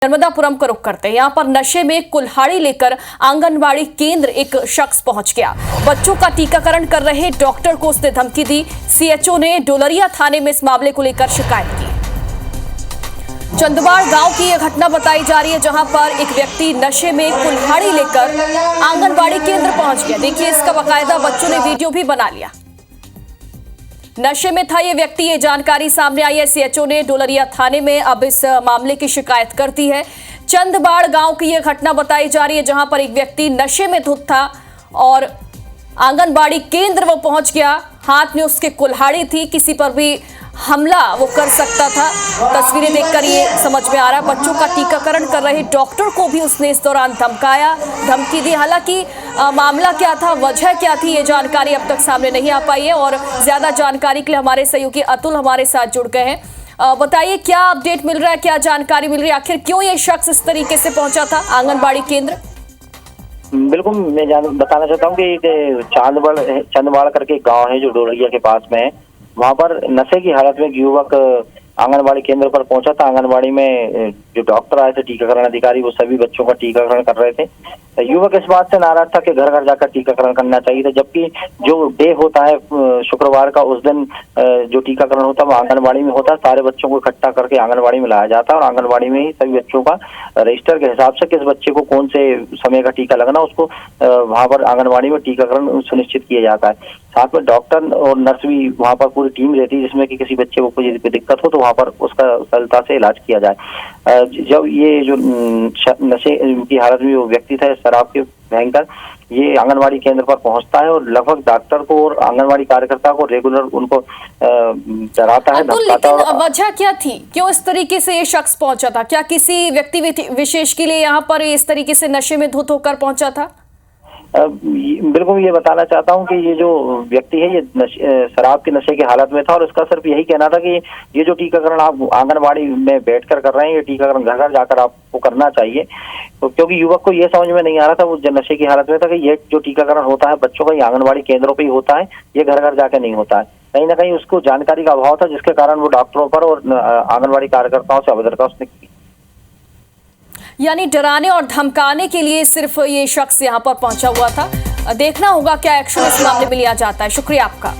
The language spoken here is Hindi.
नर्मदापुरम को रुख करते हैं। यहाँ पर नशे में कुल्हाड़ी लेकर आंगनवाड़ी केंद्र एक शख्स पहुंच गया। बच्चों का टीकाकरण कर रहे डॉक्टर को उसने धमकी दी। सीएचओ ने डोलरिया थाने में इस मामले को लेकर शिकायत की। चंदवाड़ गांव की यह घटना बताई जा रही है, जहां पर एक व्यक्ति नशे में कुल्हाड़ी लेकर आंगनवाड़ी केंद्र पहुंच गया। देखिए, इसका बाकायदा बच्चों ने वीडियो भी बना लिया। नशे में था ये व्यक्ति, ये जानकारी सामने आई है। सीएचओ ने डोलरिया थाने में अब इस मामले की शिकायत कर दी है। चंदवाड़ गांव की यह घटना बताई जा रही है, जहां पर एक व्यक्ति नशे में धुत था और आंगनबाड़ी केंद्र वो पहुंच गया। हाथ में उसके कुल्हाड़ी थी, किसी पर भी हमला वो कर सकता था। तस्वीरें देखकर ये समझ में आ रहा है। बच्चों का टीकाकरण कर रहे डॉक्टर को भी उसने इस दौरान धमकाया, धमकी दी। हालांकि मामला क्या था, वजह क्या थी, ये जानकारी अब तक सामने नहीं आ पाई है। और ज्यादा जानकारी के लिए हमारे सहयोगी अतुल हमारे साथ जुड़ गए हैं। बताइए, क्या अपडेट मिल रहा है, क्या जानकारी मिल रही है, आखिर क्यों ये शख्स इस तरीके से पहुंचा था आंगनबाड़ी केंद्र? बिल्कुल, मैं बताना चाहता हूँ कि चंदवाड़ करके एक गांव है जो डोलरिया के पास में है। वहां पर नशे की हालत में एक युवक आंगनबाड़ी केंद्र पर पहुंचा था। आंगनबाड़ी में जो डॉक्टर आए थे, टीकाकरण अधिकारी, वो सभी बच्चों का टीकाकरण कर रहे थे। युवक इस बात से नाराज था कि घर घर जाकर टीकाकरण करना चाहिए था, जबकि जो डे होता है शुक्रवार का, उस दिन जो टीकाकरण होता है वो आंगनबाड़ी में होता है। सारे बच्चों को इकट्ठा करके आंगनबाड़ी में लाया जाता है और आंगनबाड़ी में ही सभी बच्चों का रजिस्टर के हिसाब से किस बच्चे को कौन से समय का टीका लगना, उसको वहां पर आंगनबाड़ी में टीकाकरण सुनिश्चित किया जाता है। साथ में डॉक्टर और नर्स भी वहां पर पूरी टीम रहती है, जिसमें कि किसी बच्चे को कोई दिक्कत हो तो वहां पर उसका सरलता से इलाज किया जाए। जब ये जो नशे की हालत में वो व्यक्ति था, शराब के भयंकर, ये आंगनवाड़ी केंद्र पर पहुंचता है और लगभग डॉक्टर को और आंगनवाड़ी कार्यकर्ता को रेगुलर उनको डराता है, धमकाता है। वजह क्या थी, क्यों इस तरीके से ये शख्स पहुंचा था? क्या किसी व्यक्ति विशेष के लिए यहाँ पर इस तरीके से नशे में धुत होकर पहुंचा था? बिल्कुल, ये बताना चाहता हूँ कि ये जो व्यक्ति है ये शराब के नशे की हालत में था और इसका सिर्फ यही कहना था कि ये जो टीकाकरण आप आंगनबाड़ी में बैठकर कर रहे हैं, ये टीकाकरण घर घर जाकर आपको करना चाहिए। तो क्योंकि युवक को ये समझ में नहीं आ रहा था, वो नशे की हालत में था कि ये जो टीकाकरण होता है बच्चों का, ये आंगनबाड़ी केंद्रों पर ही होता है, ये घर घर जाकर नहीं होता है। कहीं ना कहीं उसको जानकारी का अभाव था, जिसके कारण वो डॉक्टरों पर और आंगनबाड़ी कार्यकर्ताओं से अभद्रता उसने की। यानी डराने और धमकाने के लिए सिर्फ ये शख्स यहाँ पर पहुंचा हुआ था। देखना होगा क्या एक्शन इस मामले में लिया जाता है। शुक्रिया आपका।